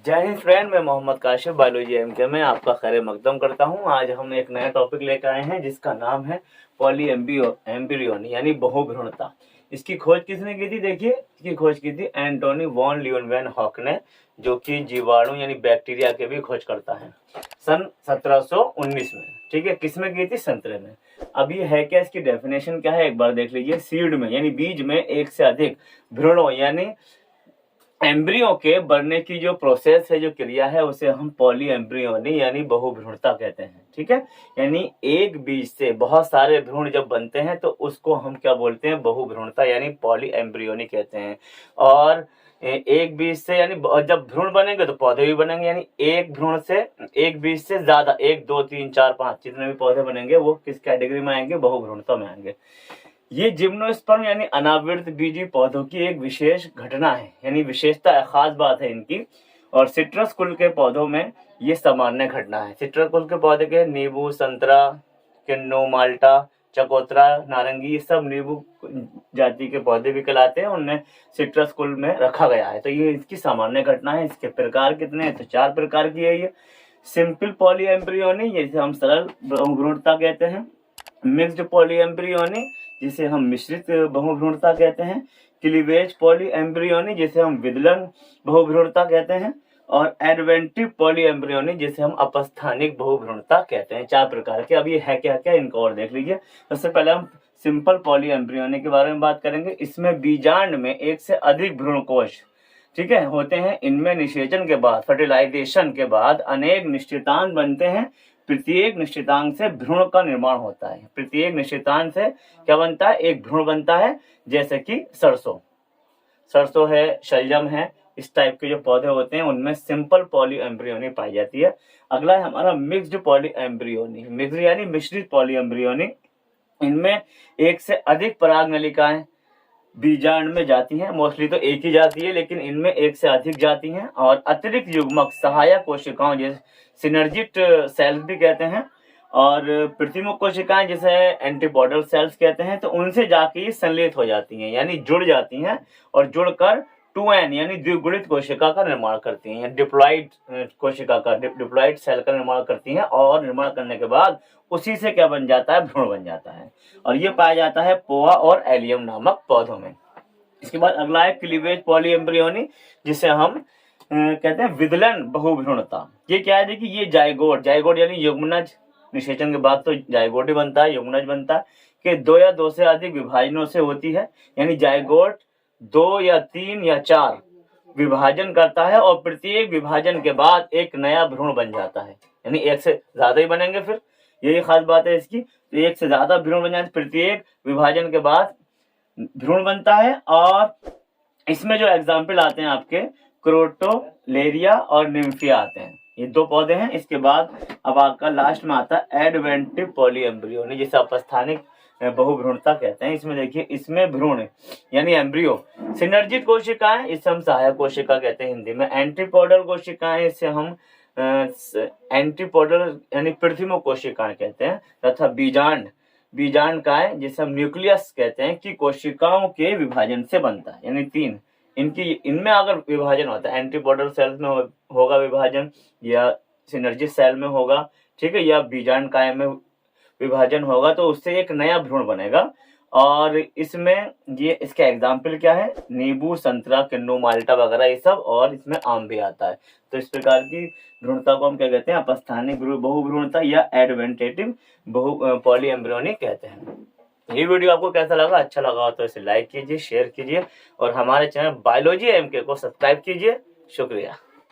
जय हिंद फ्रेंड, मैं Mohammad Kashif biology MK में आपका खैर मकदम करता हूं। आज हम एक नया टॉपिक लेकर आए हैं जिसका नाम है पॉली एम्ब्रियोनी यानी बहुभ्रूणता। इसकी खोज किसने की थी? देखिए, इसकी खोज की थी एंटोनी वॉन लीeuwenhoek ने, जो कि जीवाणु यानी बैक्टीरिया के भी खोज करता है सन 1719 में। ठीक है, किसमें की थी? संतरे में। अब ये है क्या, इसकी डेफिनेशन क्या है एक बार देख लीजिए। सीड में यानी बीज में एक से अधिक भ्रूणों यानी एम्ब्रियो के बढ़ने की जो प्रोसेस है, जो क्रिया है, उसे हम पॉली एम्ब्रियोनी यानी बहुभ्रूणता कहते हैं। ठीक है, यानी एक बीज से बहुत सारे भ्रूण जब बनते हैं तो उसको हम क्या बोलते हैं? बहुभ्रूणता यानी पॉली एम्ब्रियोनी कहते हैं। और एक बीज से यानी जब भ्रूण बनेंगे तो पौधे भी बनेंगे, यानी एक भ्रूण से एक बीज से ज्यादा, 1 2 3 4 5 जितने भी पौधे बनेंगे वो किस कैटेगरी में आएंगे? बहुभ्रूणता में आएंगे। ये जिम्नोस्पर्म यानी अनावृत बीजी पौधों की एक विशेष घटना है, यानी विशेषता, खास बात है इनकी। और सिट्रस कुल के पौधों में ये सामान्य घटना है। सिट्रस कुल के पौधे के नींबू, संतरा, किन्नु, माल्टा, चकोतरा, नारंगी, ये सब नींबू जाति के पौधे भी कहलाते हैं, उन्हें सिट्रस कुल में रखा गया है। तो ये इसकी सामान्य घटना है। इसके प्रकार कितने हैं? तो 4 प्रकार की है ये। सिंपल पॉली एम्ब्रियोनी जिसे हम सरल बहुभ्रूणता कहते हैं, मिक्स्ड पॉली एम्ब्रियोनी जिसे हम मिश्रित बहुभ्रूणता कहते हैं, क्लीवेज पॉली एम्ब्रियोनी जिसे हम विदलन बहुभ्रूणता कहते हैं, और एडवेंटिव पॉली एम्ब्रियोनी जिसे हम अपस्थानिक बहुभ्रूणता कहते हैं। 4 प्रकार के। अब ये है क्या क्या, इनको और देख लीजिए। सबसे पहले हम सिंपल पॉली एम्ब्रियोनी के बारे में बात करेंगे। इसमें बीजांड में एक से अधिक भ्रूणकोश, ठीक है, होते हैं। इनमें निषेचन के बाद, फर्टिलाइजेशन के बाद अनेक निश्चितांग बनते हैं। प्रत्येक निश्चितांग से भ्रूण का निर्माण होता है। प्रत्येक निश्चितांग से क्या बनता है? एक भ्रूण बनता है। जैसे कि सरसों है, शलजम है, इस टाइप के जो पौधे होते हैं उनमें सिंपल पॉली एम्ब्रियोनी पाई जाती है। अगला है हमारा मिक्स्ड पॉली एम्ब्रियोनी। मिक्स्ड यानी मिश्रित पॉली एम्ब्रियोनी। इनमें एक से अधिक पराग नलिकाएं बीजांड में जाती हैं। मोस्टली तो एक ही जाती है, लेकिन इनमें एक से अधिक जाती हैं। और अतिरिक्त युग्मक सहायक कोशिकाओं जैसे सिनर्जिट सेल्स भी कहते हैं, और प्रतिमुख कोशिकाएं जिसे एंटीपोडल सेल्स कहते हैं, तो उनसे जाके संलेत हो जाती हैं यानी जुड़ जाती हैं, और जुड़कर 2n यानी द्विगुणित कोशिका का निर्माण करती हैं, डिप्लॉइड कोशिका का, डिप्लॉइड सेल का निर्माण करती हैं। और निर्माण करने के बाद उसी से क्या बन जाता है? भ्रूण बन जाता है। और ये पाया जाता है पोआ और एलियम नामक पौधों में। इसके बाद अगला है क्लीवेज पॉली एम्ब्रियोनी जिसे हम कहते हैं विदलन बहुभ्रूणता। ये क्या है? देखिए, ये जाइगोट यानी युग्मनज, निषेचन के बाद तो जाइगोट ही बनता है, युग्मनज बनता है, कि 2 या 2 से अधिक विभाजनों से होती है। यानी जाइगोट 2 या 3 या 4 विभाजन करता है, और प्रत्येक विभाजन के बाद एक नया भ्रूण बन जाता है। यानी एक से ज्यादा ही बनेंगे फिर, यही खास बात है इसकी। तो एक से ज्यादा भ्रूण बन जाते, प्रत्येक विभाजन के बाद भ्रूण बनता है। और इसमें जो एग्जाम्पल आते हैं आपके क्रोटोलेरिया और निम्फिया आते हैं। ये 2 पौधे हैं। इसके बाद अब आपका लास्ट में आता है एडवेंटिव पॉली एम्ब्रियोनी जिसे अपस्थानिक बहुभ्रूणता कहते हैं। इसमें देखिए, इसमें भ्रूण यानी एम्ब्रियो, सिनर्जित कोशिकाएं, इसे हम सहायक कोशिका कहते हैं हिंदी में। एंटीपोडल कोशिकाएं, इसे हम एंटीपोडल यानी प्रतिमुख कोशिकाएं कहते हैं। तथा बीजांड का है जिसे हम न्यूक्लियस कहते हैं, कि कोशिकाओं के विभाजन से बनता है। यानी 3 इनमें अगर विभाजन होता है, एंटीपोडल सेल्स में होगा विभाजन, या सिनर्जित सेल में होगा, ठीक है, या बीजांड काय में विभाजन होगा, तो उससे एक नया भ्रूण बनेगा। और इसमें ये इसके एग्जाम्पल क्या है? नींबू, संतरा, किन्नु, माल्टा वगैरह ये सब, और इसमें आम भी आता है। तो इस प्रकार की भ्रूणता को हम क्या कहते हैं? अपस्थानिक बहुभ्रूणता या एडवेंटेटिव पॉली एम्ब्रियोनी कहते हैं। ये वीडियो आपको कैसा लगा? अच्छा लगा हो तो इसे लाइक कीजिए, शेयर कीजिए, और हमारे चैनल बायोलॉजी एमके को सब्सक्राइब कीजिए। शुक्रिया।